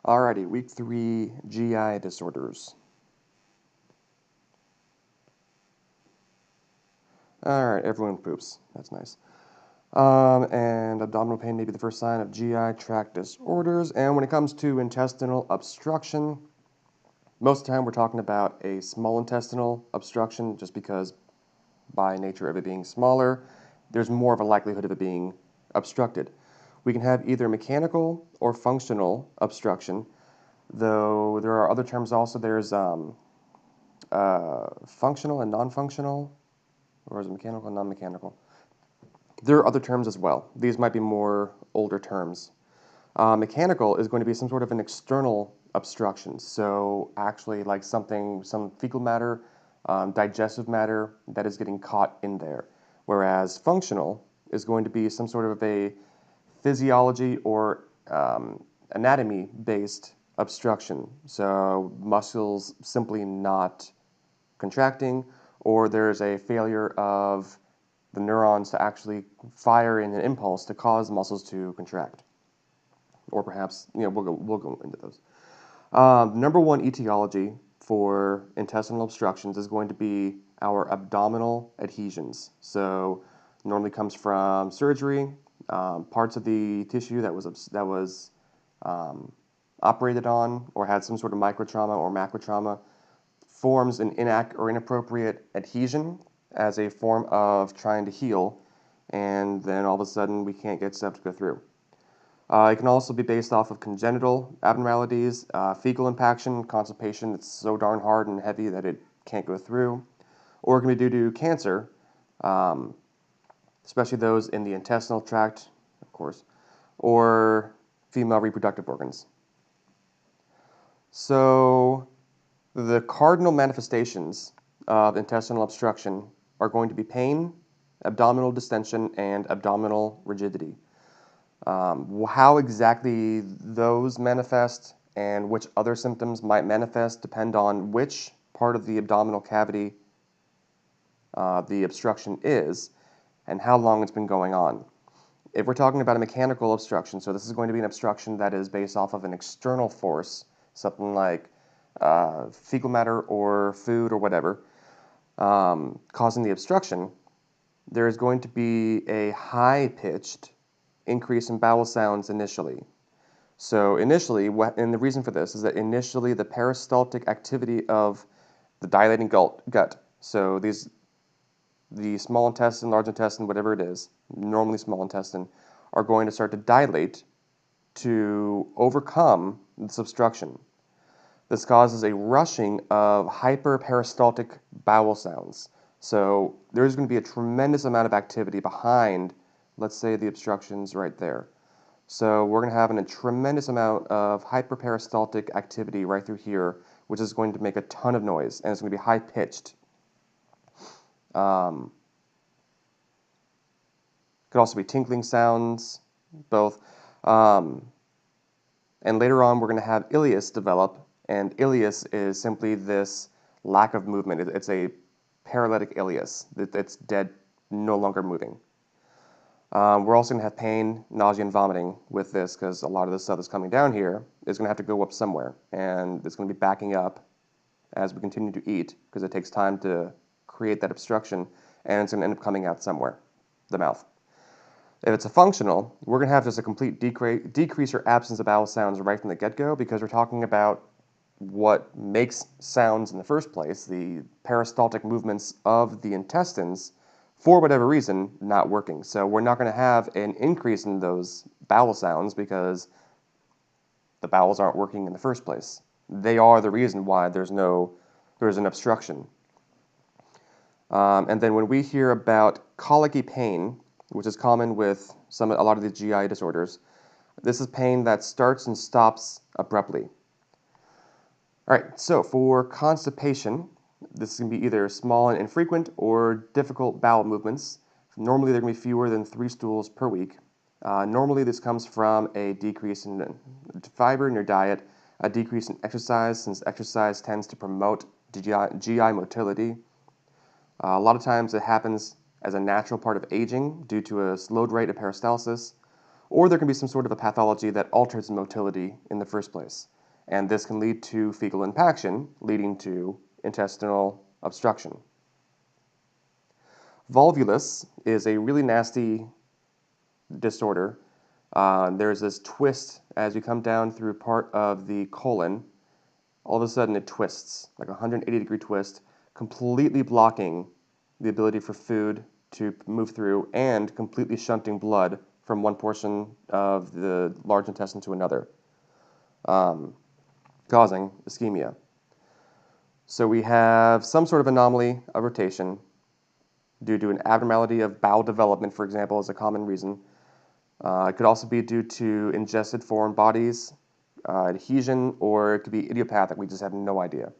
Alrighty, week 3 GI disorders. Alright, everyone poops. That's nice. And abdominal pain may be the first sign of GI tract disorders. And when it comes to intestinal obstruction, most of the time we're talking about a small intestinal obstruction just because by nature of it being smaller, there's more of a likelihood of it being obstructed. We can have either mechanical or functional obstruction, though there are other terms also. There's functional and non-functional, or is it mechanical and non-mechanical? There are other terms as well. These might be more older terms. Mechanical is going to be some sort of an external obstruction. So actually like some fecal matter, digestive matter that is getting caught in there. Whereas functional is going to be some sort of a physiology or anatomy-based obstruction. So muscles simply not contracting, or there's a failure of the neurons to actually fire in an impulse to cause muscles to contract. Or perhaps, we'll go into those. Number one etiology for intestinal obstructions is going to be our abdominal adhesions. So normally comes from surgery, parts of the tissue that was operated on or had some sort of microtrauma or macrotrauma forms an inappropriate adhesion as a form of trying to heal, and then all of a sudden we can't get stuff to go through. It can also be based off of congenital abnormalities, fecal impaction, constipation that's so darn hard and heavy that it can't go through, or it can be due to cancer, especially those in the intestinal tract, of course, or female reproductive organs. So the cardinal manifestations of intestinal obstruction are going to be pain, abdominal distension, and abdominal rigidity. How exactly those manifest and which other symptoms might manifest depend on which part of the abdominal cavity the obstruction is and how long it's been going on. If we're talking about a mechanical obstruction, so this is going to be an obstruction that is based off of an external force, something like fecal matter or food or whatever, causing the obstruction, there is going to be a high-pitched increase in bowel sounds initially. So initially, and the reason for this is that initially the peristaltic activity of the dilating gut, so the small intestine, large intestine, whatever it is, normally small intestine, are going to start to dilate to overcome this obstruction. This causes a rushing of hyperperistaltic bowel sounds. So there's going to be a tremendous amount of activity behind, let's say, the obstructions right there. So we're going to have a tremendous amount of hyperperistaltic activity right through here, which is going to make a ton of noise, and it's going to be high-pitched. Could also be tinkling sounds, both. And later on, we're going to have ileus develop, and ileus is simply this lack of movement. It's a paralytic ileus. It's dead, no longer moving. We're also going to have pain, nausea, and vomiting with this because a lot of this stuff that's coming down here is going to have to go up somewhere, and it's going to be backing up as we continue to eat because it takes time to create that obstruction, and it's going to end up coming out somewhere, the mouth. If it's a functional, we're going to have just a complete decrease or absence of bowel sounds right from the get-go because we're talking about what makes sounds in the first place, the peristaltic movements of the intestines, for whatever reason, not working. So we're not going to have an increase in those bowel sounds because the bowels aren't working in the first place. They are the reason why there's an obstruction. And then when we hear about colicky pain, which is common with a lot of the GI disorders, this is pain that starts and stops abruptly. All right, so for constipation, this can be either small and infrequent or difficult bowel movements. Normally, there can be fewer than 3 stools per week. Normally, this comes from a decrease in fiber in your diet, a decrease in exercise, since exercise tends to promote GI motility. A lot of times, it happens as a natural part of aging due to a slowed rate of peristalsis, or there can be some sort of a pathology that alters motility in the first place. and this can lead to fecal impaction, leading to intestinal obstruction. Volvulus is a really nasty disorder. There's this twist as you come down through part of the colon. All of a sudden it twists, like a 180-degree twist, completely blocking the ability for food to move through and completely shunting blood from one portion of the large intestine to another, causing ischemia. So we have some sort of anomaly of rotation due to an abnormality of bowel development, for example, is a common reason. It could also be due to ingested foreign bodies, adhesion, or it could be idiopathic. We just have no idea.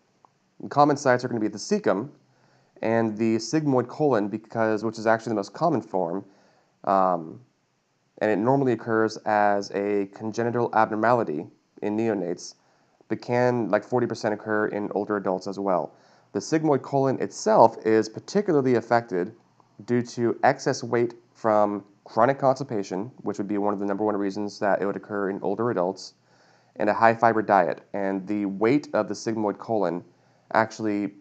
And common sites are going to be the cecum and the sigmoid colon, which is actually the most common form, and it normally occurs as a congenital abnormality in neonates, but can, like 40%, occur in older adults as well. The sigmoid colon itself is particularly affected due to excess weight from chronic constipation, which would be one of the #1 reasons that it would occur in older adults, and a high fiber diet. And the weight of the sigmoid colon actually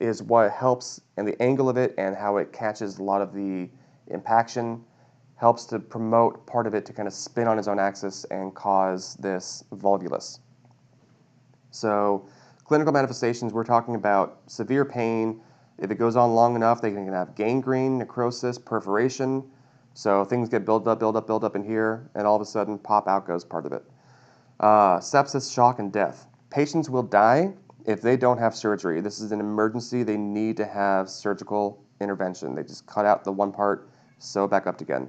is what helps, and the angle of it and how it catches a lot of the impaction helps to promote part of it to kind of spin on its own axis and cause this volvulus. So clinical manifestations, we're talking about severe pain. If it goes on long enough, they can have gangrene, necrosis, perforation. So things get built up in here, and all of a sudden, pop, out goes part of it. Sepsis, shock, and death. Patients will die if they don't have surgery. This is an emergency. They need to have surgical intervention. They just cut out the one part, sew it back up again.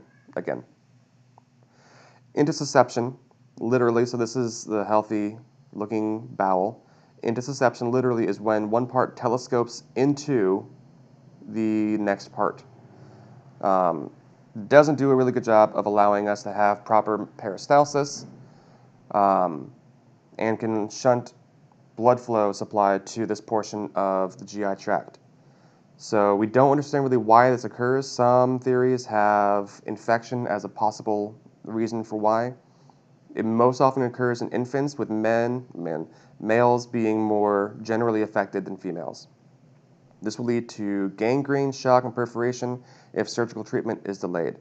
Intussusception, literally, so this is the healthy looking bowel. Intussusception literally is when one part telescopes into the next part. Doesn't do a really good job of allowing us to have proper peristalsis, and can shunt blood flow supply to this portion of the GI tract. So we don't understand really why this occurs. Some theories have infection as a possible reason for why. It most often occurs in infants, with males being more generally affected than females. This will lead to gangrene, shock, and perforation if surgical treatment is delayed.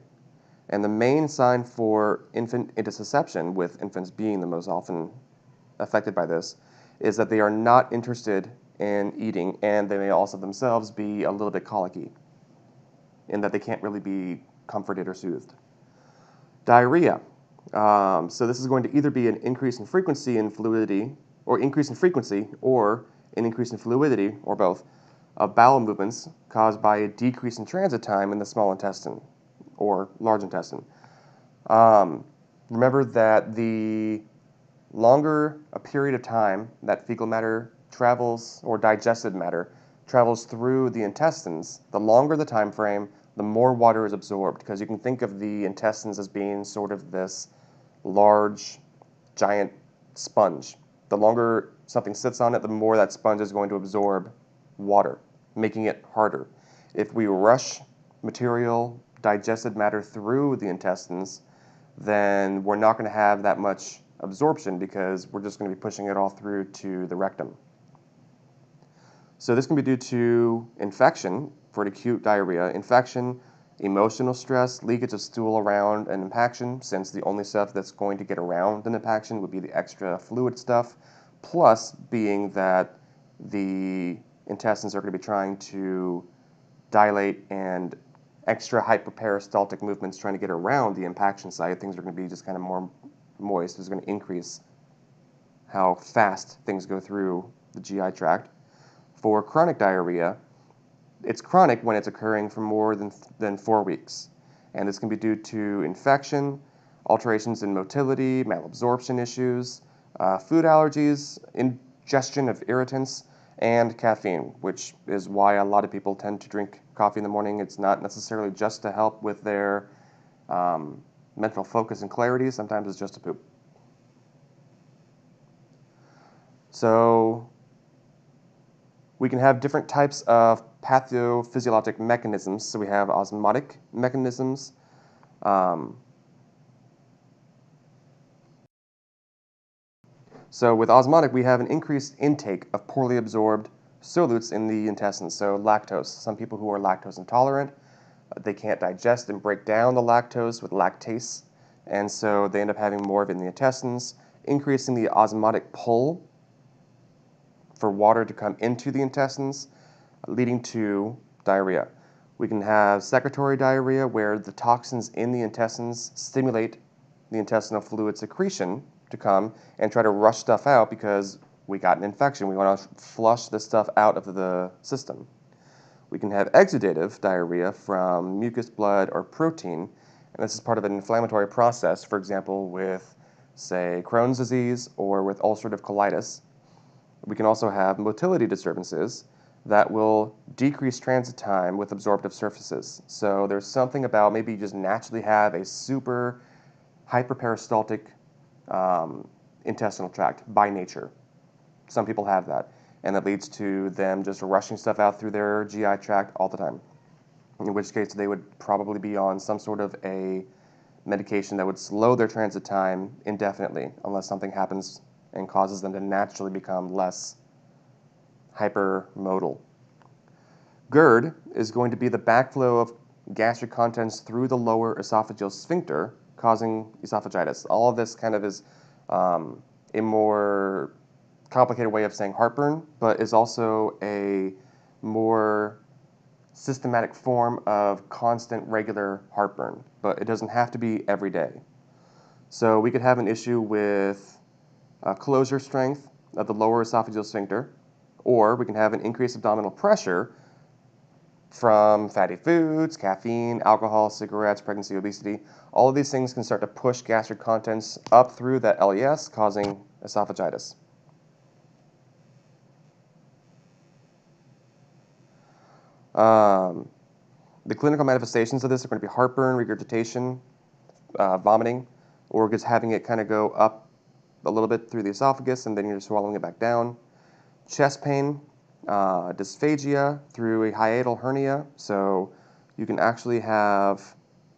And the main sign for infant intussusception, with infants being the most often affected by this, is that they are not interested in eating, and they may also themselves be a little bit colicky, in that they can't really be comforted or soothed. Diarrhea. So this is going to either be an increase in frequency in fluidity, or increase in frequency, or an increase in fluidity, or both, of bowel movements caused by a decrease in transit time in the small intestine or large intestine. Remember that the longer a period of time that fecal matter travels, or digested matter travels through the intestines, the longer the time frame, the more water is absorbed, because you can think of the intestines as being sort of this large, giant sponge. The longer something sits on it, the more that sponge is going to absorb water, making it harder. If we rush material, digested matter through the intestines, then we're not going to have that much absorption, because we're just going to be pushing it all through to the rectum. So this can be due to infection for an acute diarrhea, infection, emotional stress, leakage of stool around an impaction, since the only stuff that's going to get around an impaction would be the extra fluid stuff, plus being that the intestines are going to be trying to dilate, and extra hyperperistaltic movements trying to get around the impaction site. Things are going to be just kind of more moist. It's going to increase how fast things go through the GI tract. For chronic diarrhea, it's chronic when it's occurring for more than 4 weeks. And this can be due to infection, alterations in motility, malabsorption issues, food allergies, ingestion of irritants, and caffeine, which is why a lot of people tend to drink coffee in the morning. It's not necessarily just to help with their mental focus and clarity. Sometimes it's just to poop. So we can have different types of pathophysiologic mechanisms. So we have osmotic mechanisms. So with osmotic, we have an increased intake of poorly absorbed solutes in the intestines, so lactose. Some people who are lactose intolerant, they can't digest and break down the lactose with lactase, and so they end up having more of it in the intestines, increasing the osmotic pull for water to come into the intestines, leading to diarrhea. We can have secretory diarrhea, where the toxins in the intestines stimulate the intestinal fluid secretion to come and try to rush stuff out because we got an infection. We want to flush this stuff out of the system. We can have exudative diarrhea from mucus, blood, or protein, and this is part of an inflammatory process, for example, with, say, Crohn's disease or with ulcerative colitis. We can also have motility disturbances that will decrease transit time with absorptive surfaces. So there's something about maybe you just naturally have a super hyperperistaltic intestinal tract by nature. Some people have that, and that leads to them just rushing stuff out through their GI tract all the time, in which case they would probably be on some sort of a medication that would slow their transit time indefinitely unless something happens and causes them to naturally become less hypermodal. GERD is going to be the backflow of gastric contents through the lower esophageal sphincter, causing esophagitis. All of this kind of is a more complicated way of saying heartburn, but is also a more systematic form of constant, regular heartburn. But it doesn't have to be every day. So we could have an issue with closure strength of the lower esophageal sphincter, or we can have an increased abdominal pressure from fatty foods, caffeine, alcohol, cigarettes, pregnancy, obesity. All of these things can start to push gastric contents up through that LES, causing esophagitis. The clinical manifestations of this are going to be heartburn, regurgitation, vomiting, or just having it kind of go up a little bit through the esophagus and then you're swallowing it back down. Chest pain, dysphagia through a hiatal hernia. So you can actually have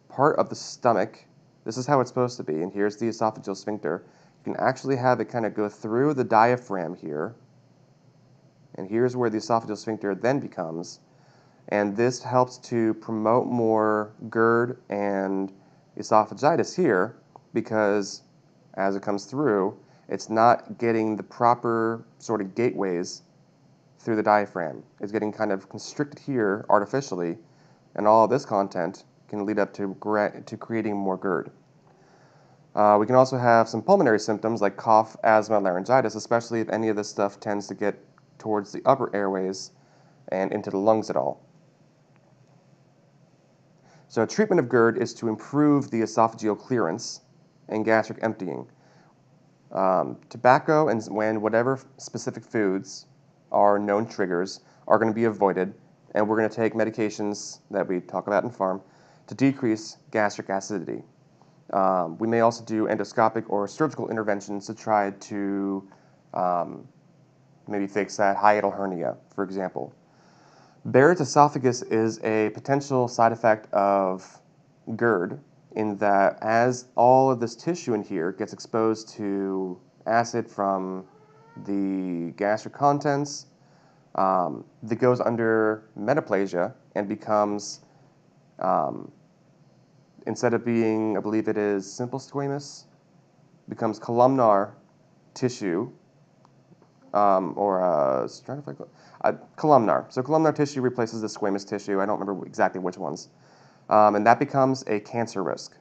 part of the stomach. This is how it's supposed to be, and here's the esophageal sphincter. You can actually have it kind of go through the diaphragm here, and here's where the esophageal sphincter then becomes. And this helps to promote more GERD and esophagitis here because as it comes through, it's not getting the proper sort of gateways through the diaphragm. It's getting kind of constricted here artificially, and all of this content can lead up to creating more GERD. We can also have some pulmonary symptoms like cough, asthma, laryngitis, especially if any of this stuff tends to get towards the upper airways and into the lungs at all. So treatment of GERD is to improve the esophageal clearance and gastric emptying. Tobacco and whatever specific foods are known triggers are going to be avoided, and we're going to take medications that we talk about in pharm to decrease gastric acidity. We may also do endoscopic or surgical interventions to try to maybe fix that hiatal hernia, for example. Barrett's esophagus is a potential side effect of GERD in that as all of this tissue in here gets exposed to acid from the gastric contents, that goes under metaplasia and becomes, instead of being, I believe it is simple squamous, becomes columnar tissue, or stratified, columnar. So columnar tissue replaces the squamous tissue. I don't remember exactly which ones. And that becomes a cancer risk.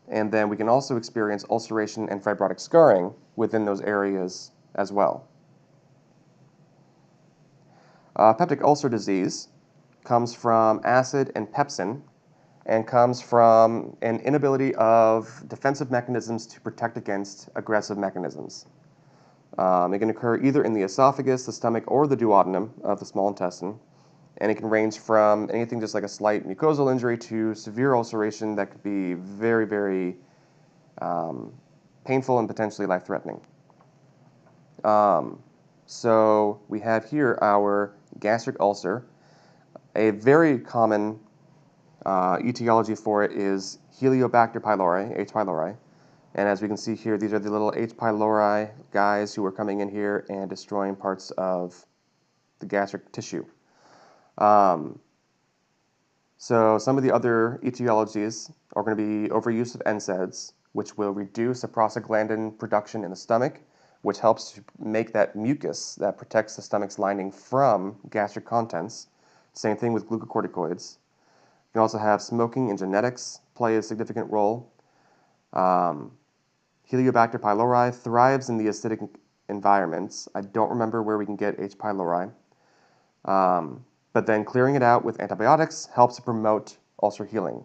And then we can also experience ulceration and fibrotic scarring within those areas as well. Peptic ulcer disease comes from acid and pepsin and comes from an inability of defensive mechanisms to protect against aggressive mechanisms. It can occur either in the esophagus, the stomach, or the duodenum of the small intestine, and it can range from anything just like a slight mucosal injury to severe ulceration that could be very, very painful and potentially life-threatening. So we have here our gastric ulcer. A very common etiology for it is Helicobacter pylori, H. pylori, And as we can see here, these are the little H. pylori guys who are coming in here and destroying parts of the gastric tissue. So some of the other etiologies are going to be overuse of NSAIDs, which will reduce the prostaglandin production in the stomach, which helps to make that mucus that protects the stomach's lining from gastric contents. Same thing with glucocorticoids. You can also have smoking and genetics play a significant role. Heliobacter pylori thrives in the acidic environments. I don't remember where we can get H. pylori. But then clearing it out with antibiotics helps to promote ulcer healing.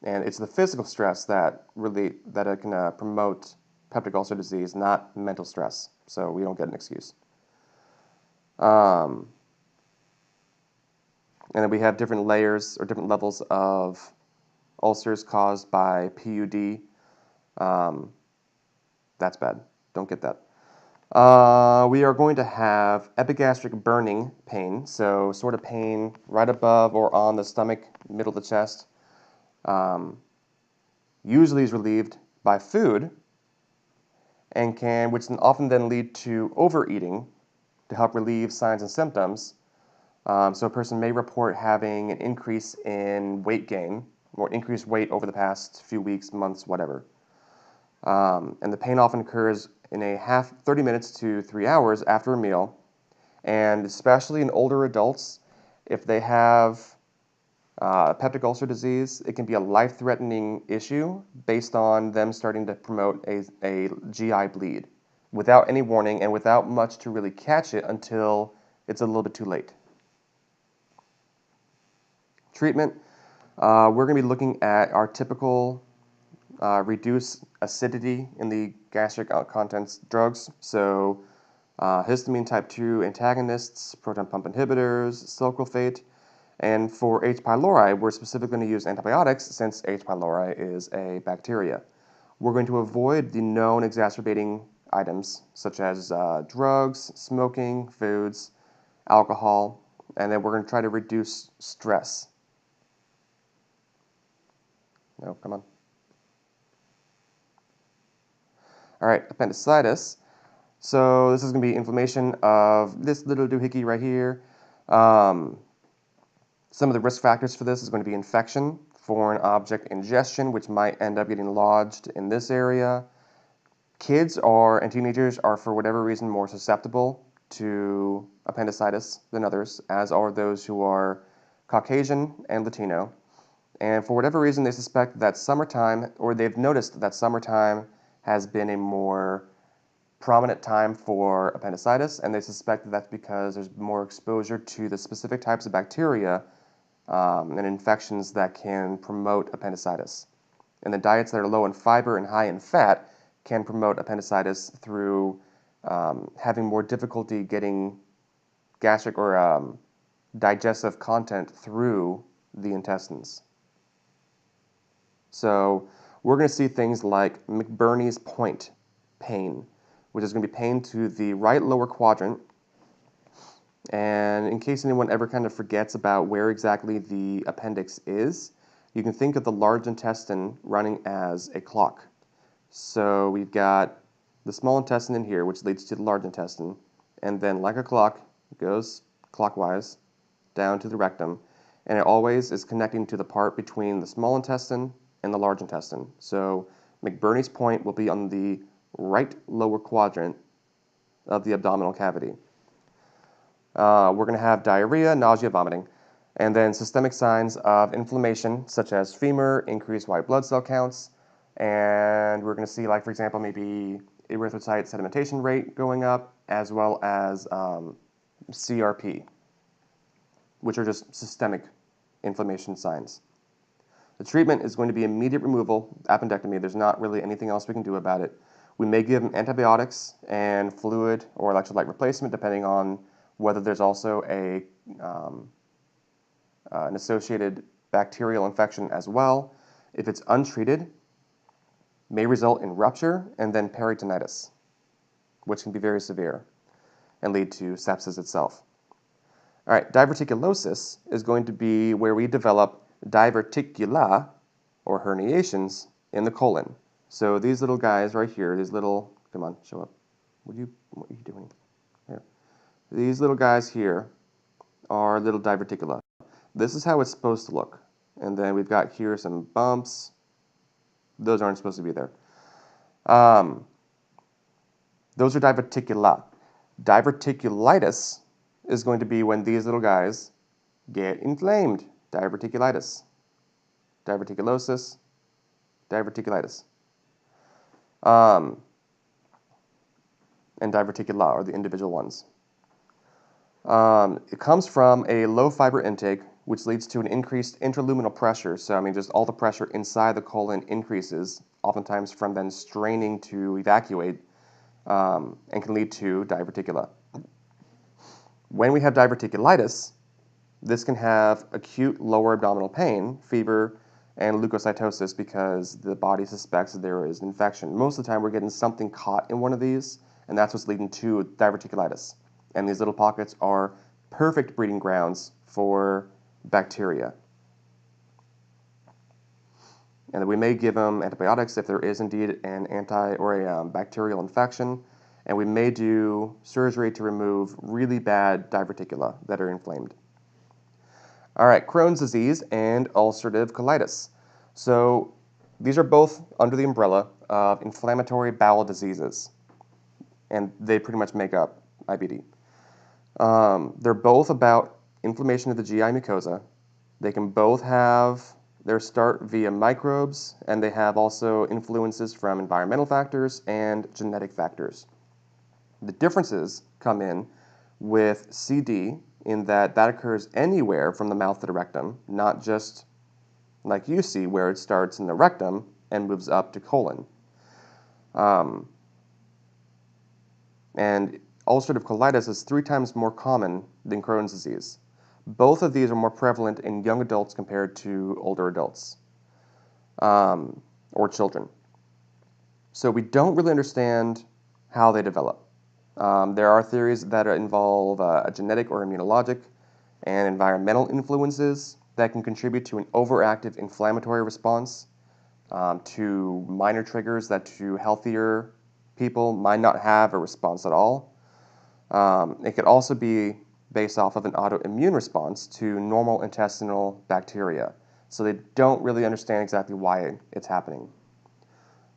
And it's the physical stress that can promote peptic ulcer disease, not mental stress. So we don't get an excuse. And then we have different layers or different levels of ulcers caused by PUD. That's bad. Don't get that. We are going to have epigastric burning pain, so sort of pain right above or on the stomach, middle of the chest. Usually is relieved by food, and which can often then lead to overeating to help relieve signs and symptoms. So a person may report having an increase in weight gain or increased weight over the past few weeks, months, whatever. And the pain often occurs in 30 minutes to 3 hours after a meal, and especially in older adults, if they have peptic ulcer disease, it can be a life-threatening issue based on them starting to promote a GI bleed without any warning and without much to really catch it until it's a little bit too late. Treatment, we're going to be looking at our typical reduce acidity in the gastric contents drugs. So histamine type 2 antagonists, proton pump inhibitors, sucralfate. And for H. pylori, we're specifically going to use antibiotics since H. pylori is a bacteria. We're going to avoid the known exacerbating items such as drugs, smoking, foods, alcohol, and then we're going to try to reduce stress. No, come on. All right, appendicitis. So this is going to be inflammation of this little doohickey right here. Some of the risk factors for this is going to be infection, foreign object ingestion, which might end up getting lodged in this area. Kids and teenagers are, for whatever reason, more susceptible to appendicitis than others, as are those who are Caucasian and Latino. And for whatever reason, they suspect that summertime, or they've noticed that summertime has been a more prominent time for appendicitis, and they suspect that that's because there's more exposure to the specific types of bacteria and infections that can promote appendicitis. And the diets that are low in fiber and high in fat can promote appendicitis through having more difficulty getting gastric or digestive content through the intestines. So we're going to see things like McBurney's point pain, which is going to be pain to the right lower quadrant. And in case anyone ever kind of forgets about where exactly the appendix is, you can think of the large intestine running as a clock. So we've got the small intestine in here, which leads to the large intestine, and then like a clock, it goes clockwise down to the rectum, and it always is connecting to the part between the small intestine and the large intestine. So McBurney's point will be on the right lower quadrant of the abdominal cavity. We're going to have diarrhea, nausea, vomiting, and then systemic signs of inflammation such as femur, increased white blood cell counts, and we're going to see, like, for example, maybe erythrocyte sedimentation rate going up, as well as CRP, which are just systemic inflammation signs. The treatment is going to be immediate removal, appendectomy. There's not really anything else we can do about it. We may give them antibiotics and fluid or electrolyte replacement, depending on whether there's also an associated bacterial infection as well. If it's untreated, may result in rupture and then peritonitis, which can be very severe and lead to sepsis itself. All right, diverticulosis is going to be where we develop diverticula, or herniations, in the colon. So these little guys right here, these little, come on, show up. What are you doing? Here. These little guys here are little diverticula. This is how it's supposed to look. And then we've got here some bumps. Those aren't supposed to be there. Those are diverticula. Diverticulitis is going to be when these little guys get inflamed. Diverticulitis. Diverticulosis. Diverticulitis. And diverticula are the individual ones. It comes from a low fiber intake, which leads to an increased intraluminal pressure. So, I mean, just all the pressure inside the colon increases, oftentimes from then straining to evacuate, and can lead to diverticula. When we have diverticulitis, this can have acute lower abdominal pain, fever, and leukocytosis because the body suspects that there is an infection. Most of the time, we're getting something caught in one of these, and that's what's leading to diverticulitis. And these little pockets are perfect breeding grounds for bacteria. And we may give them antibiotics if there is indeed an a bacterial infection, and we may do surgery to remove really bad diverticula that are inflamed. All right, Crohn's disease and ulcerative colitis. So these are both under the umbrella of inflammatory bowel diseases, and they pretty much make up IBD. They're both about inflammation of the GI mucosa. They can both have their start via microbes, and they have also influences from environmental factors and genetic factors. The differences come in with CD in that that occurs anywhere from the mouth to the rectum, not just like you see where it starts in the rectum and moves up to colon. And ulcerative colitis is 3 times more common than Crohn's disease. Both of these are more prevalent in young adults compared to older adults or children. So we don't really understand how they develop. There are theories that involve a genetic or immunologic and environmental influences that can contribute to an overactive inflammatory response, to minor triggers that to healthier people might not have a response at all. It could also be based off of an autoimmune response to normal intestinal bacteria. So they don't really understand exactly why it's happening.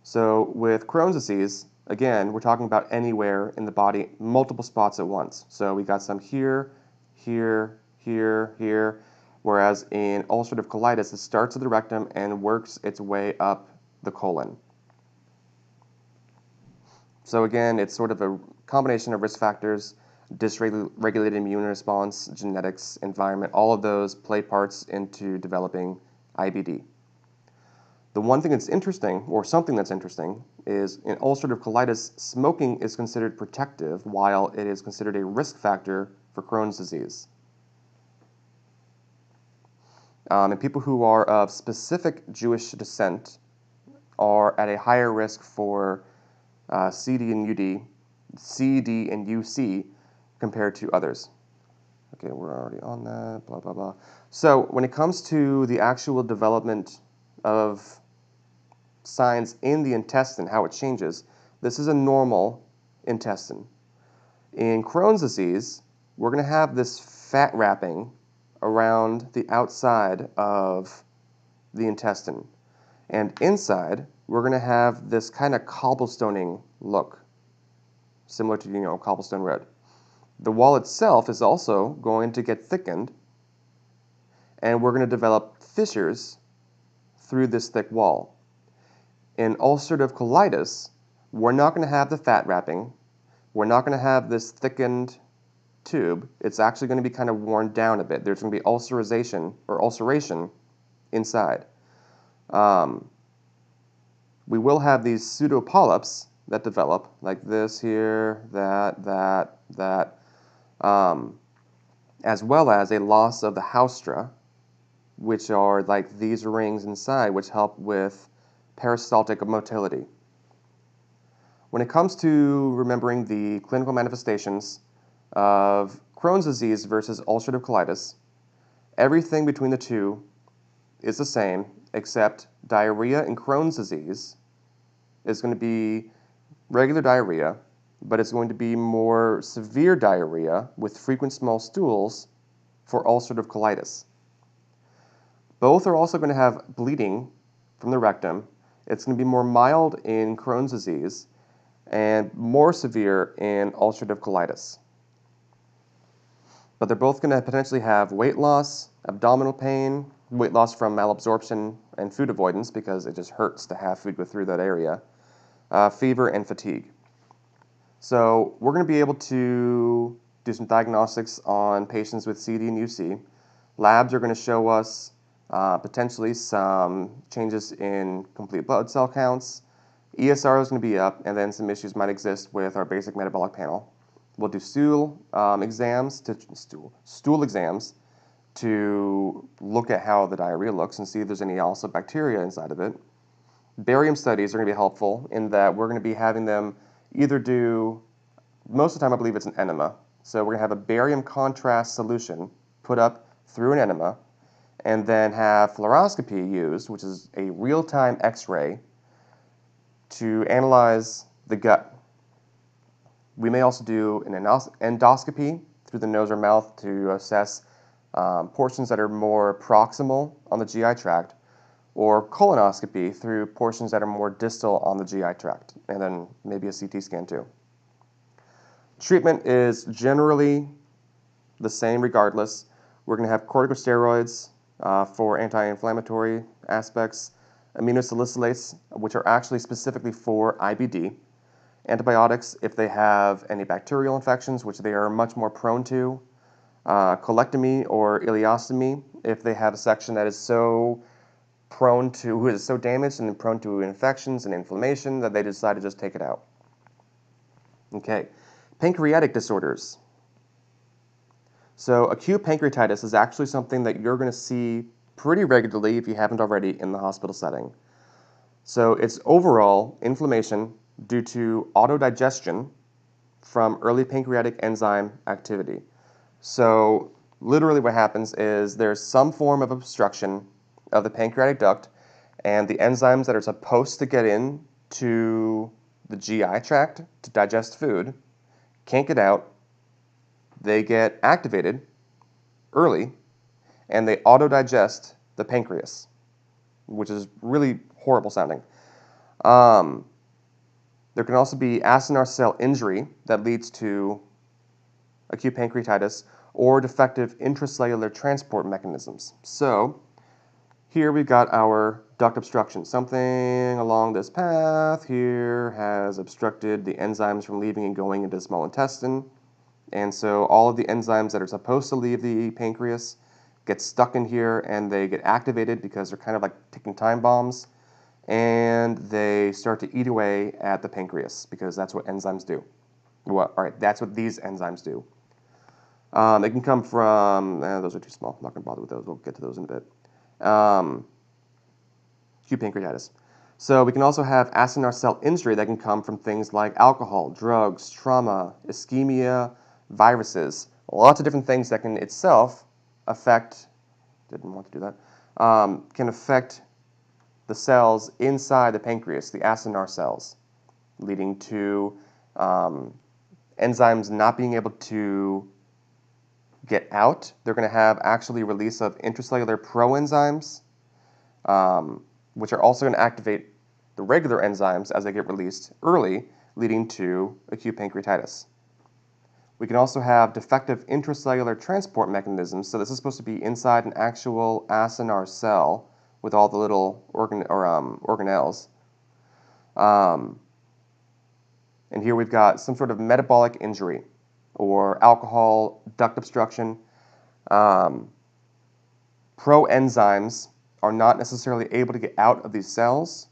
So with Crohn's disease, again, we're talking about anywhere in the body, multiple spots at once. So we got some here, here, here, here, whereas in ulcerative colitis, it starts at the rectum and works its way up the colon. So again, it's sort of a combination of risk factors, dysregulated immune response, genetics, environment, all of those play parts into developing IBD. The one thing that's interesting, or something that's interesting, is in ulcerative colitis, smoking is considered protective while it is considered a risk factor for Crohn's disease. And people who are of specific Jewish descent are at a higher risk for CD and UC compared to others. Okay, we're already on that, blah, blah, blah. So when it comes to the actual development of signs in the intestine, how it changes, this is a normal intestine. In Crohn's disease, we're going to have this fat wrapping around the outside of the intestine. And inside, we're going to have this kind of cobblestoning look, similar to, cobblestone road. The wall itself is also going to get thickened, and we're going to develop fissures through this thick wall. In ulcerative colitis, we're not going to have the fat wrapping. We're not going to have this thickened tube. It's actually going to be kind of worn down a bit. There's going to be ulceration inside. We will have these pseudopolyps that develop, like this here, that, as well as a loss of the haustra, which are like these rings inside, which help with peristaltic motility. When it comes to remembering the clinical manifestations of Crohn's disease versus ulcerative colitis, everything between the two is the same, except diarrhea in Crohn's disease is going to be regular diarrhea, but it's going to be more severe diarrhea with frequent small stools for ulcerative colitis. Both are also going to have bleeding from the rectum. It's going to be more mild in Crohn's disease and more severe in ulcerative colitis. But they're both going to potentially have weight loss, abdominal pain, weight loss from malabsorption and food avoidance because it just hurts to have food go through that area, fever, and fatigue. So we're going to be able to do some diagnostics on patients with CD and UC. Labs are going to show us potentially some changes in complete blood cell counts. ESR is going to be up, and then some issues might exist with our basic metabolic panel. We'll do stool exams to look at how the diarrhea looks and see if there's any also bacteria inside of it. Barium studies are going to be helpful in that we're going to be having them either do, most of the time I believe it's an enema. So we're going to have a barium contrast solution put up through an enema and then have fluoroscopy used, which is a real-time X-ray, to analyze the gut. We may also do an endoscopy through the nose or mouth to assess portions that are more proximal on the GI tract, or colonoscopy through portions that are more distal on the GI tract, and then maybe a CT scan too. Treatment is generally the same regardless. We're going to have corticosteroids for anti-inflammatory aspects, aminosalicylates, which are actually specifically for IBD, antibiotics if they have any bacterial infections, which they are much more prone to, colectomy or ileostomy if they have a section that is so damaged and prone to infections and inflammation that they decide to just take it out. Okay, pancreatic disorders. So acute pancreatitis is actually something that you're going to see pretty regularly if you haven't already in the hospital setting. So it's overall inflammation due to autodigestion from early pancreatic enzyme activity. So literally what happens is there's some form of obstruction of the pancreatic duct, and the enzymes that are supposed to get in to the GI tract to digest food can't get out. They get activated early, and they autodigest the pancreas, which is really horrible sounding. There can also be acinar cell injury that leads to acute pancreatitis or defective intracellular transport mechanisms. So here we've got our duct obstruction. Something along this path here has obstructed the enzymes from leaving and going into the small intestine. And so all of the enzymes that are supposed to leave the pancreas get stuck in here and they get activated because they're kind of like ticking time bombs. And they start to eat away at the pancreas because that's what enzymes do. Well, all right, that's what these enzymes do. They can come from, those are too small. I'm not going to bother with those. We'll get to those in a bit. Acute pancreatitis. So we can also have acinar cell injury that can come from things like alcohol, drugs, trauma, ischemia, viruses. Lots of different things that can itself affect, didn't want to do that, can affect the cells inside the pancreas, the acinar cells, leading to enzymes not being able to get out. They're going to have actually release of intracellular proenzymes, which are also going to activate the regular enzymes as they get released early, leading to acute pancreatitis. We can also have defective intracellular transport mechanisms. So this is supposed to be inside an actual acinar cell with all the little organelles. And here we've got some sort of metabolic injury or alcohol duct obstruction. Proenzymes are not necessarily able to get out of these cells,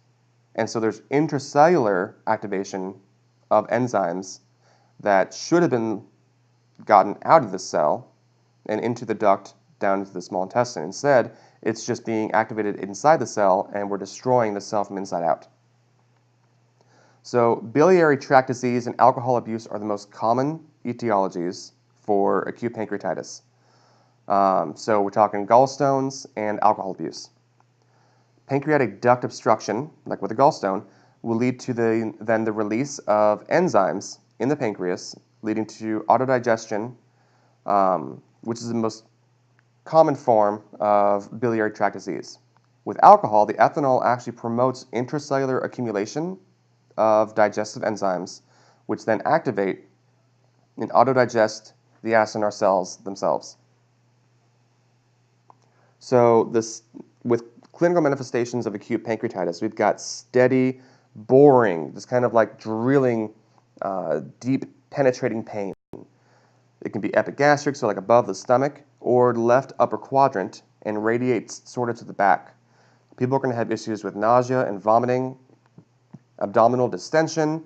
and so there's intracellular activation of enzymes that should have been gotten out of the cell and into the duct down into the small intestine. Instead, it's just being activated inside the cell, and we're destroying the cell from inside out. So biliary tract disease and alcohol abuse are the most common etiologies for acute pancreatitis. So we're talking gallstones and alcohol abuse. Pancreatic duct obstruction, like with a gallstone, will lead to the release of enzymes in the pancreas, leading to autodigestion, which is the most common form of biliary tract disease. With alcohol, the ethanol actually promotes intracellular accumulation of digestive enzymes, which then activate and autodigest the acid in our cells themselves. So with clinical manifestations of acute pancreatitis, we've got steady, boring, just kind of like drilling, deep, penetrating pain. It can be epigastric, so like above the stomach, or left upper quadrant and radiates sort of to the back. People are going to have issues with nausea and vomiting, abdominal distension,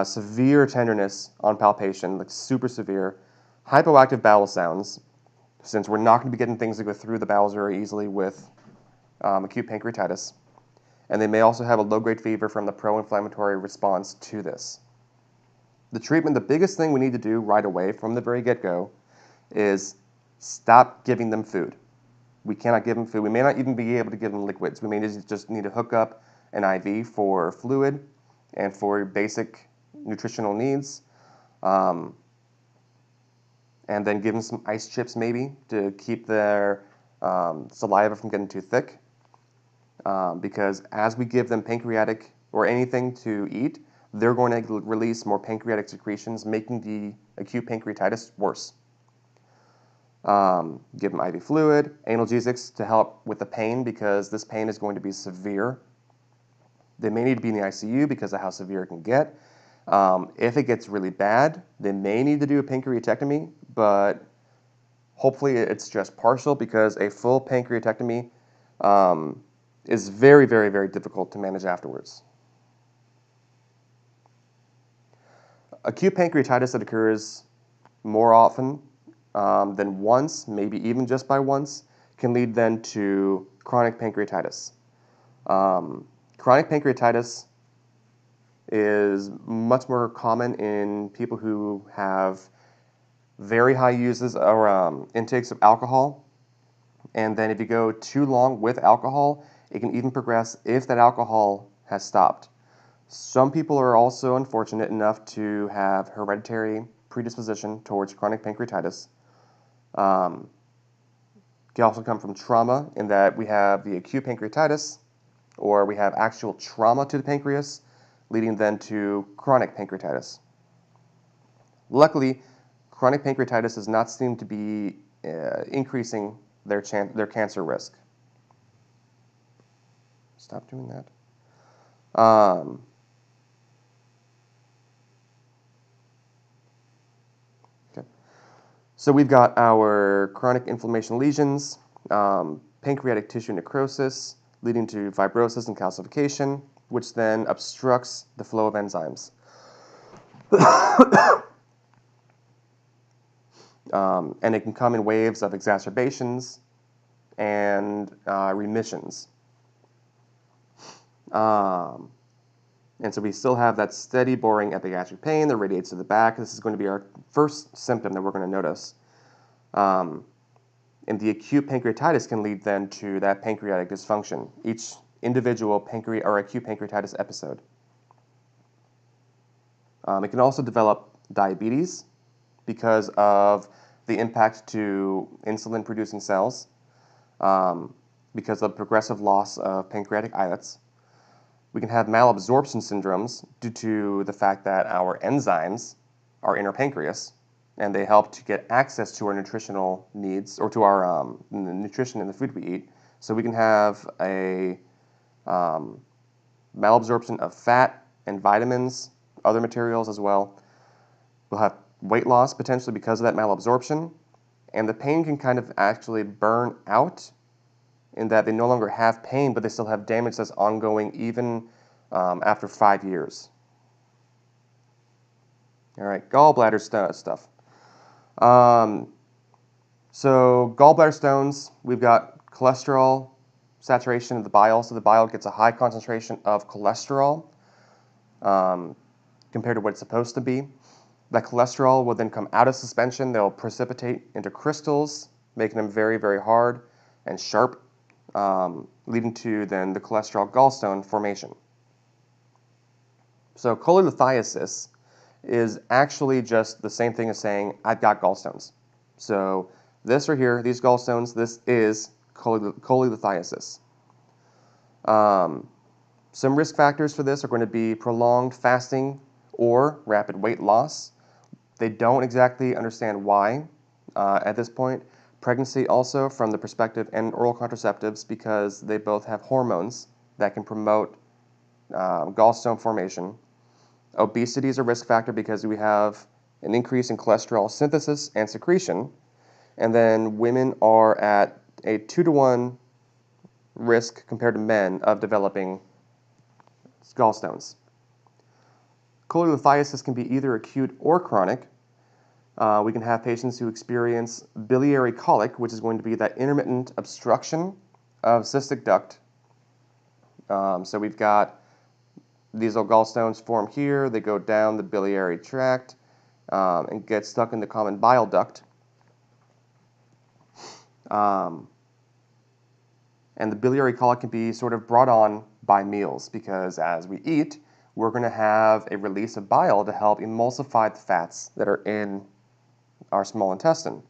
severe tenderness on palpation, like super severe, hypoactive bowel sounds, since we're not going to be getting things that go through the bowels very easily with acute pancreatitis. And they may also have a low-grade fever from the pro-inflammatory response to this. The treatment, the biggest thing we need to do right away from the very get-go is stop giving them food. We cannot give them food. We may not even be able to give them liquids. We may just need to hook up an IV for fluid and for basic nutritional needs. And then give them some ice chips maybe to keep their saliva from getting too thick. Because as we give them pancreatic or anything to eat, they're going to release more pancreatic secretions, making the acute pancreatitis worse. Give them IV fluid, analgesics to help with the pain because this pain is going to be severe. They may need to be in the ICU because of how severe it can get. If it gets really bad, they may need to do a pancreatectomy, but hopefully it's just partial because a full pancreatectomy is very, very, very difficult to manage afterwards. Acute pancreatitis that occurs more often than once, maybe even just by once, can lead then to chronic pancreatitis. Chronic pancreatitis is much more common in people who have very high uses or intakes of alcohol. And then if you go too long with alcohol, it can even progress if that alcohol has stopped. Some people are also unfortunate enough to have hereditary predisposition towards chronic pancreatitis. Can also come from trauma in that we have the acute pancreatitis or we have actual trauma to the pancreas, leading then to chronic pancreatitis. Luckily, chronic pancreatitis does not seem to be increasing their cancer risk. Stop doing that. Okay. So we've got our chronic inflammation lesions, pancreatic tissue necrosis, leading to fibrosis and calcification, which then obstructs the flow of enzymes. And it can come in waves of exacerbations and remissions. And so we still have that steady, boring epigastric pain that radiates to the back. This is going to be our first symptom that we're going to notice. And the acute pancreatitis can lead then to that pancreatic dysfunction, each individual acute pancreatitis episode. It can also develop diabetes because of the impact to insulin-producing cells, because of progressive loss of pancreatic islets. We can have malabsorption syndromes due to the fact that our enzymes are in our pancreas, and they help to get access to our nutritional needs or to our nutrition in the food we eat. So we can have a malabsorption of fat and vitamins, other materials as well. We'll have weight loss potentially because of that malabsorption, and the pain can kind of actually burn out in that they no longer have pain, but they still have damage that's ongoing even after 5 years. All right, gallbladder stuff. So gallbladder stones, we've got cholesterol saturation of the bile, so the bile gets a high concentration of cholesterol compared to what it's supposed to be. That cholesterol will then come out of suspension. They'll precipitate into crystals, making them very, very hard and sharp, leading to then the cholesterol gallstone formation. So cholelithiasis is actually just the same thing as saying, I've got gallstones. So this right here, these gallstones, this is cholelithiasis. Some risk factors for this are going to be prolonged fasting or rapid weight loss. They don't exactly understand why at this point. Pregnancy also from the perspective and oral contraceptives because they both have hormones that can promote gallstone formation. Obesity is a risk factor because we have an increase in cholesterol synthesis and secretion. And then women are at a 2-to-1 risk compared to men of developing gallstones. Cholelithiasis can be either acute or chronic. We can have patients who experience biliary colic, which is going to be that intermittent obstruction of cystic duct. So we've got these gallstones form here. They go down the biliary tract and get stuck in the common bile duct. And the biliary colic can be sort of brought on by meals because as we eat, we're going to have a release of bile to help emulsify the fats that are in our small intestine.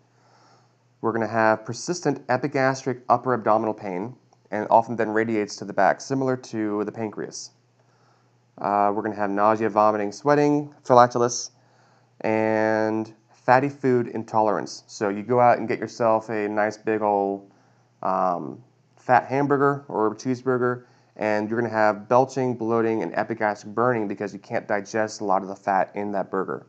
We're going to have persistent epigastric upper abdominal pain and often then radiates to the back, similar to the pancreas. We're going to have nausea, vomiting, sweating, flatulence, and fatty food intolerance. So you go out and get yourself a nice big old fat hamburger or cheeseburger, and you're going to have belching, bloating, and epigastric burning because you can't digest a lot of the fat in that burger.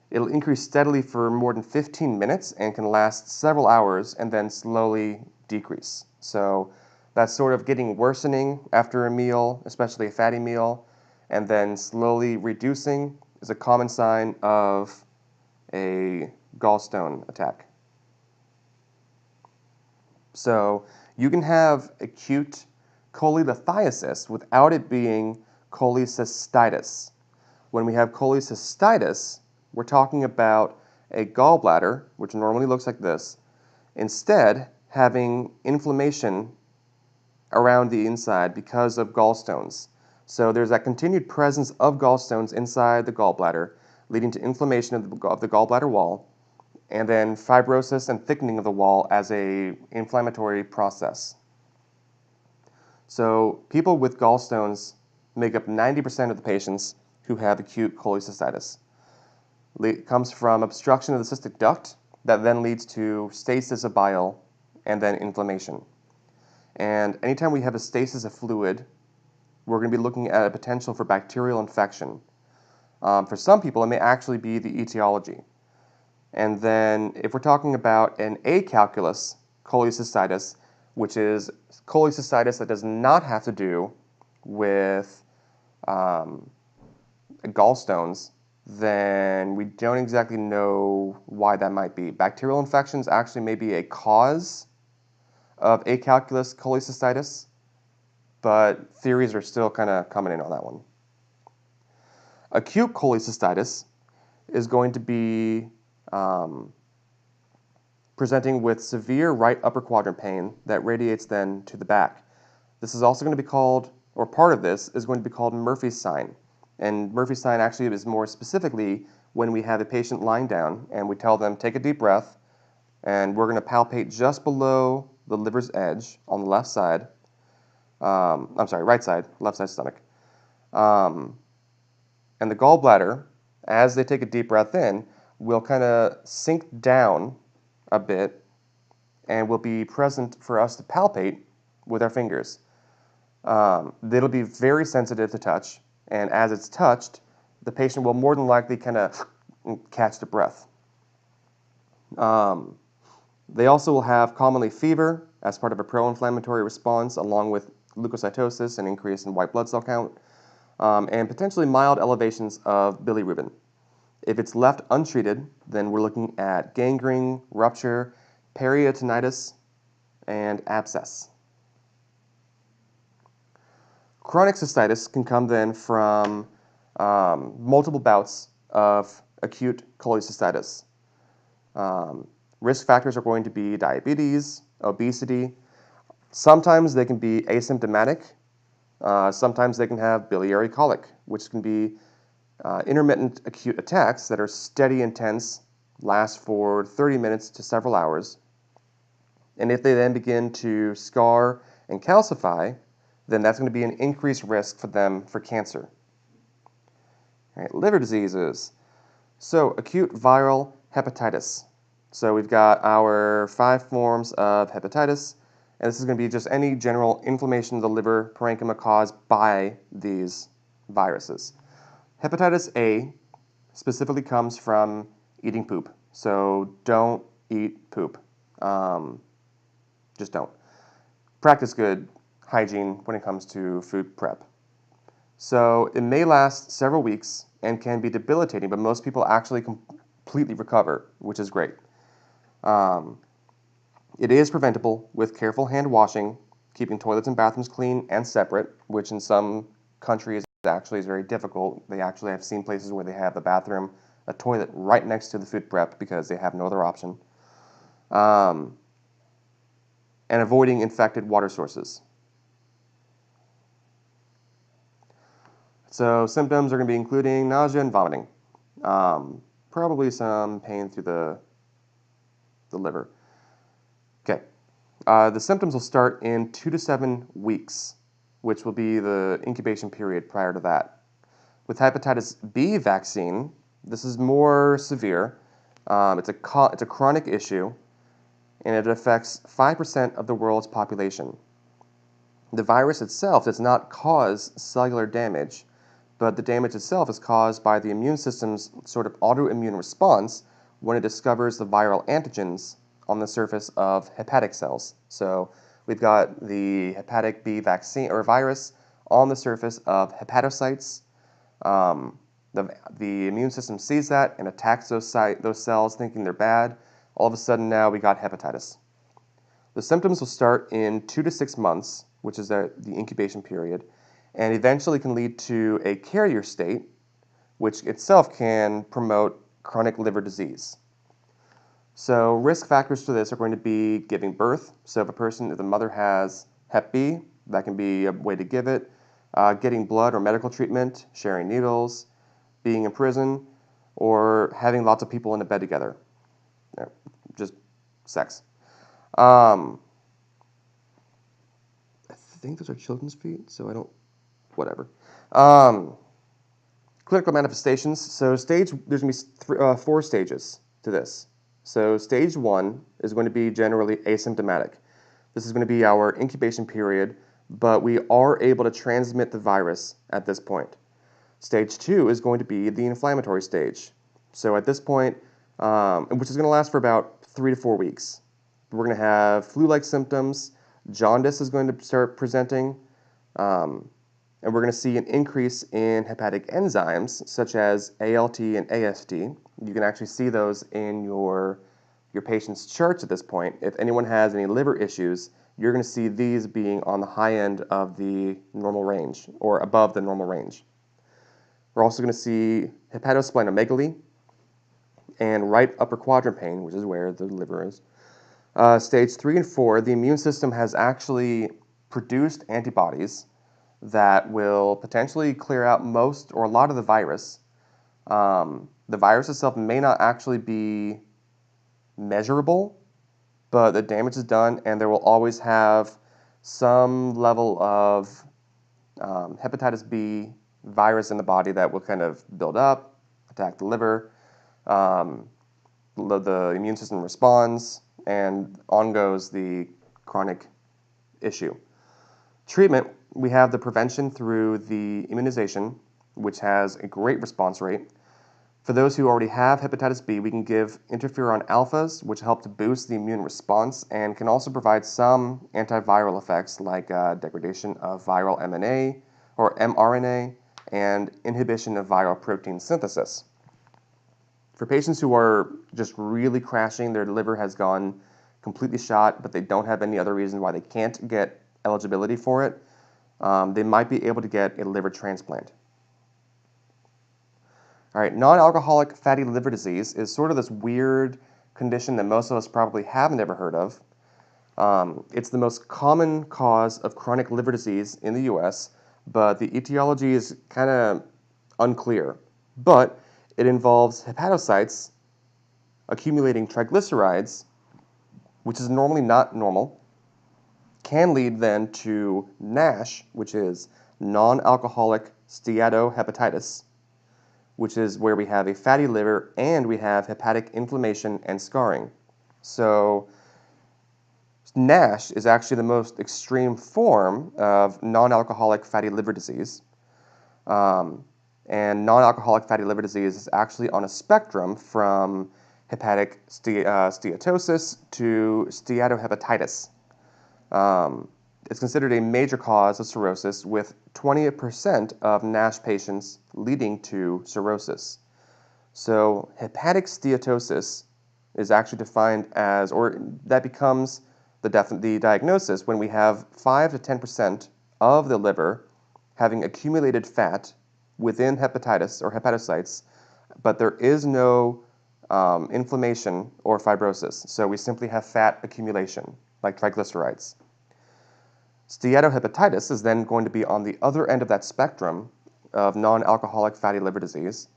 It'll increase steadily for more than 15 minutes and can last several hours and then slowly decrease. So that's sort of getting worsening after a meal, especially a fatty meal, and then slowly reducing is a common sign of a gallstone attack. So you can have acute cholelithiasis without it being cholecystitis. When we have cholecystitis, we're talking about a gallbladder, which normally looks like this, instead having inflammation around the inside because of gallstones. So there's that continued presence of gallstones inside the gallbladder, leading to inflammation of the gallbladder wall, and then fibrosis and thickening of the wall as a inflammatory process. So people with gallstones make up 90% of the patients who have acute cholecystitis. It comes from obstruction of the cystic duct that then leads to stasis of bile and then inflammation. And anytime we have a stasis of fluid, we're going to be looking at a potential for bacterial infection. For some people, it may actually be the etiology. And then if we're talking about an acalculous cholecystitis, which is cholecystitis that does not have to do with gallstones, then we don't exactly know why that might be. Bacterial infections actually may be a cause of acalculous cholecystitis, but theories are still kind of coming in on that one. Acute cholecystitis is going to be presenting with severe right upper quadrant pain that radiates then to the back. This is also going to be called, or part of this is going to be called Murphy's sign. And Murphy's sign actually is more specifically when we have a patient lying down and we tell them, take a deep breath, and we're going to palpate just below the liver's edge on the left side. Right side, left side stomach. And the gallbladder, as they take a deep breath in, will kind of sink down a bit and will be present for us to palpate with our fingers. It'll be very sensitive to touch, and as it's touched, the patient will more than likely kind of catch the breath. They also will have commonly fever as part of a pro-inflammatory response, along with leukocytosis and increase in white blood cell count, and potentially mild elevations of bilirubin. If it's left untreated, then we're looking at gangrene, rupture, peritonitis, and abscess. Chronic cystitis can come then from multiple bouts of acute cholecystitis. Risk factors are going to be diabetes, obesity. Sometimes they can be asymptomatic, Sometimes they can have biliary colic, which can be intermittent acute attacks that are steady, intense, last for 30 minutes to several hours. And if they then begin to scar and calcify, then that's going to be an increased risk for them for cancer. All right, liver diseases. So acute viral hepatitis. So we've got our 5 forms of hepatitis, and this is going to be just any general inflammation of the liver parenchyma caused by these viruses. Hepatitis A specifically comes from eating poop, so don't eat poop. Just don't. Practice good hygiene when it comes to food prep. So it may last several weeks and can be debilitating, but most people actually completely recover, which is great. It is preventable with careful hand washing, keeping toilets and bathrooms clean and separate, which in some countries actually is very difficult. They actually have seen places where they have the bathroom, a toilet right next to the food prep because they have no other option. And avoiding infected water sources. So symptoms are going to be including nausea and vomiting. Probably some pain through the liver. Okay. The symptoms will start in 2 to 7 weeks, which will be the incubation period prior to that. With hepatitis B vaccine, this is more severe. It's a chronic issue, and it affects 5% of the world's population. The virus itself does not cause cellular damage, but the damage itself is caused by the immune system's sort of autoimmune response when it discovers the viral antigens on the surface of hepatic cells. So we've got the hepatic B vaccine or virus on the surface of hepatocytes. The immune system sees that and attacks those cells thinking they're bad. All of a sudden now we got hepatitis. The symptoms will start in 2 to 6 months, which is the incubation period, and eventually can lead to a carrier state, which itself can promote chronic liver disease. So risk factors for this are going to be giving birth. So if the mother has Hep B, that can be a way to give it. Getting blood or medical treatment, sharing needles, being in prison, or having lots of people in a bed together. Just sex. I think those are children's feet, so I don't, whatever. Clinical manifestations. So there's going to be 4 stages to this. So stage 1 is going to be generally asymptomatic. This is going to be our incubation period, but we are able to transmit the virus at this point. Stage 2 is going to be the inflammatory stage. So at this point, which is going to last for about 3 to 4 weeks. We're going to have flu-like symptoms. Jaundice is going to start presenting, and we're going to see an increase in hepatic enzymes such as ALT and AST. You can actually see those in your patient's charts at this point. If anyone has any liver issues, you're going to see these being on the high end of the normal range or above the normal range. We're also going to see hepatosplenomegaly and right upper quadrant pain, which is where the liver is. Stage 3 and 4, the immune system has actually produced antibodies that will potentially clear out most or a lot of the virus. The virus itself may not actually be measurable, but the damage is done, and there will always have some level of hepatitis B virus in the body that will kind of build up, attack the liver. The immune system responds, and on goes the chronic issue. Treatment, we have the prevention through the immunization, which has a great response rate. For those who already have hepatitis B, we can give interferon alphas, which help to boost the immune response and can also provide some antiviral effects like degradation of viral MNA or mRNA and inhibition of viral protein synthesis. For patients who are just really crashing, their liver has gone completely shot, but they don't have any other reason why they can't get eligibility for it, they might be able to get a liver transplant. All right, non-alcoholic fatty liver disease is sort of this weird condition that most of us probably haven't ever heard of. It's the most common cause of chronic liver disease in the U.S., but the etiology is kind of unclear. But it involves hepatocytes accumulating triglycerides, which is normally not normal, can lead then to NASH, which is non-alcoholic steatohepatitis, which is where we have a fatty liver and we have hepatic inflammation and scarring. So NASH is actually the most extreme form of non-alcoholic fatty liver disease. And non-alcoholic fatty liver disease is actually on a spectrum from hepatic steatosis to steatohepatitis. It's considered a major cause of cirrhosis, with 20% of NASH patients leading to cirrhosis. So hepatic steatosis is actually defined as, or that becomes the diagnosis when we have 5 to 10% of the liver having accumulated fat within hepatitis or hepatocytes, but there is no inflammation or fibrosis. So we simply have fat accumulation, like triglycerides. Steatohepatitis is then going to be on the other end of that spectrum of non-alcoholic fatty liver disease,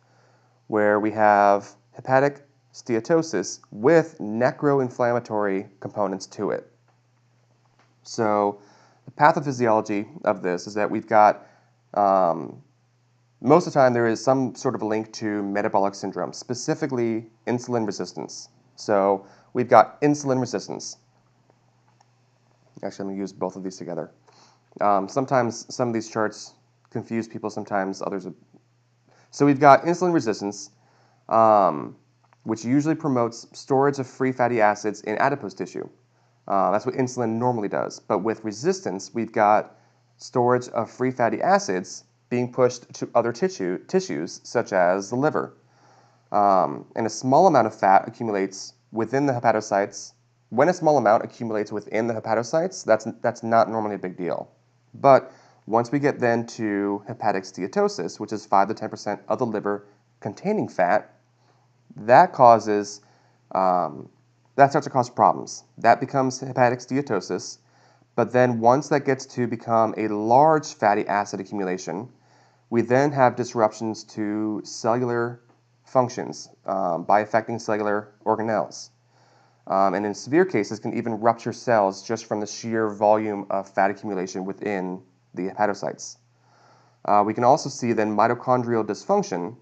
where we have hepatic steatosis with necroinflammatory components to it. So the pathophysiology of this is that we've got, most of the time there is some sort of a link to metabolic syndrome, specifically insulin resistance. So we've got insulin resistance. Actually, I'm going to use both of these together. Sometimes some of these charts confuse people, sometimes others. So we've got insulin resistance, which usually promotes storage of free fatty acids in adipose tissue. That's what insulin normally does. But with resistance, we've got storage of free fatty acids being pushed to other tissues, such as the liver. And a small amount of fat accumulates within the hepatocytes. When a small amount accumulates within the hepatocytes, that's not normally a big deal. But once we get then to hepatic steatosis, which is 5 to 10% of the liver containing fat, that causes, that starts to cause problems. That becomes hepatic steatosis. But then once that gets to become a large fatty acid accumulation, we then have disruptions to cellular functions by affecting cellular organelles. And in severe cases can even rupture cells just from the sheer volume of fat accumulation within the hepatocytes. We can also see then mitochondrial dysfunction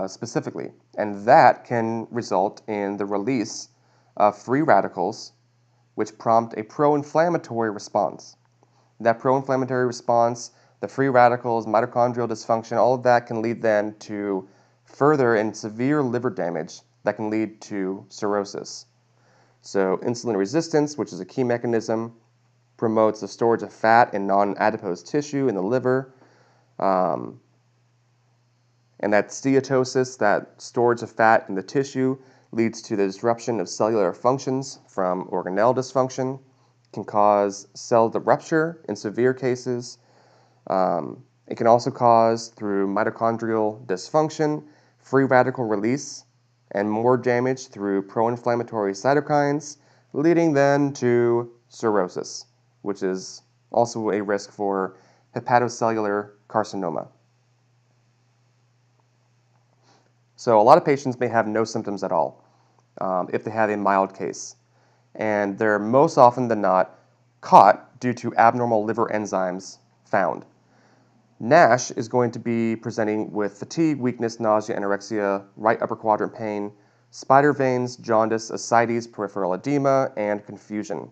specifically, and that can result in the release of free radicals, which prompt a pro-inflammatory response. That pro-inflammatory response, the free radicals, mitochondrial dysfunction, all of that can lead then to further and severe liver damage that can lead to cirrhosis. So insulin resistance, which is a key mechanism, promotes the storage of fat in non-adipose tissue in the liver. And that steatosis, that storage of fat in the tissue, leads to the disruption of cellular functions from organelle dysfunction, can cause cell rupture in severe cases. It can also cause, through mitochondrial dysfunction, free radical release and more damage through pro-inflammatory cytokines, leading then to cirrhosis, which is also a risk for hepatocellular carcinoma. So a lot of patients may have no symptoms at all if they have a mild case, and they're most often than not caught due to abnormal liver enzymes found. NASH is going to be presenting with fatigue, weakness, nausea, anorexia, right upper quadrant pain, spider veins, jaundice, ascites, peripheral edema, and confusion.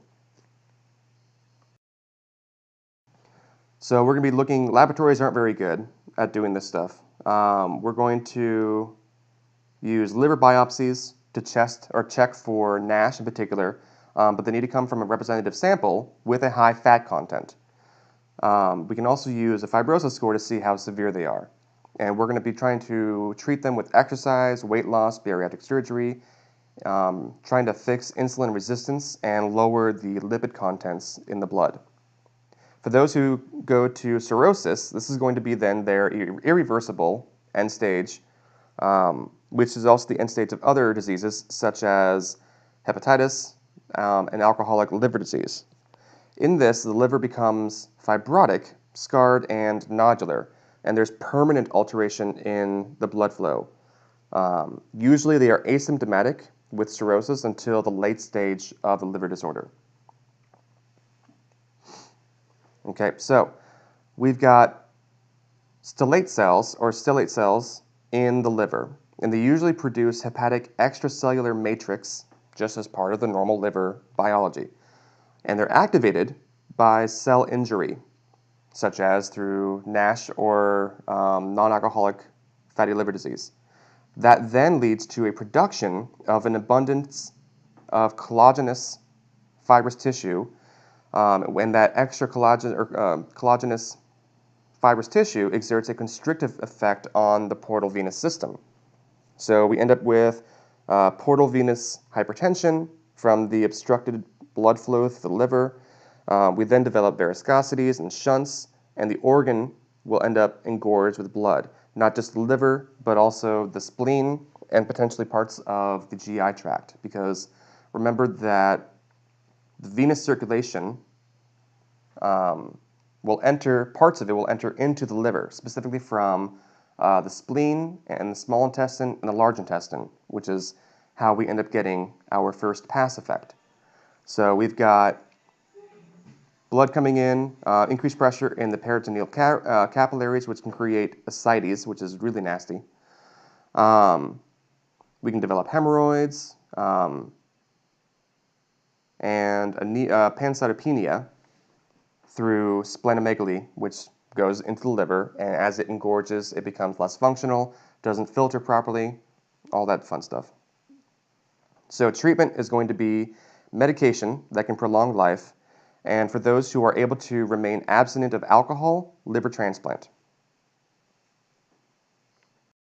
So we're going to be looking, laboratories aren't very good at doing this stuff. We're going to use liver biopsies to check for NASH in particular, but they need to come from a representative sample with a high fat content. We can also use a fibrosis score to see how severe they are. And we're going to be trying to treat them with exercise, weight loss, bariatric surgery, trying to fix insulin resistance and lower the lipid contents in the blood. For those who go to cirrhosis, this is going to be then their irreversible end stage, which is also the end stage of other diseases such as hepatitis and alcoholic liver disease. In this, the liver becomes fibrotic scarred, and nodular, and there's permanent alteration in the blood flow. Usually they are asymptomatic with cirrhosis until the late stage of the liver disorder. Okay, so we've got stellate cells in the liver, and they usually produce hepatic extracellular matrix just as part of the normal liver biology. And they're activated by cell injury, such as through NASH or non-alcoholic fatty liver disease. That then leads to a production of an abundance of collagenous fibrous tissue. When that extra collagenous fibrous tissue exerts a constrictive effect on the portal venous system. So we end up with portal venous hypertension from the obstructed blood flow through the liver. We then develop varicosities and shunts, and the organ will end up engorged with blood, not just the liver, but also the spleen and potentially parts of the GI tract, because remember that the venous circulation parts of it will enter into the liver, specifically from the spleen and the small intestine and the large intestine, which is how we end up getting our first pass effect. So we've got blood coming in, increased pressure in the peritoneal capillaries, which can create ascites, which is really nasty. We can develop hemorrhoids and pancytopenia through splenomegaly, which goes into the liver, and as it engorges, it becomes less functional, doesn't filter properly, all that fun stuff. So treatment is going to be medication that can prolong life, and for those who are able to remain abstinent of alcohol, liver transplant.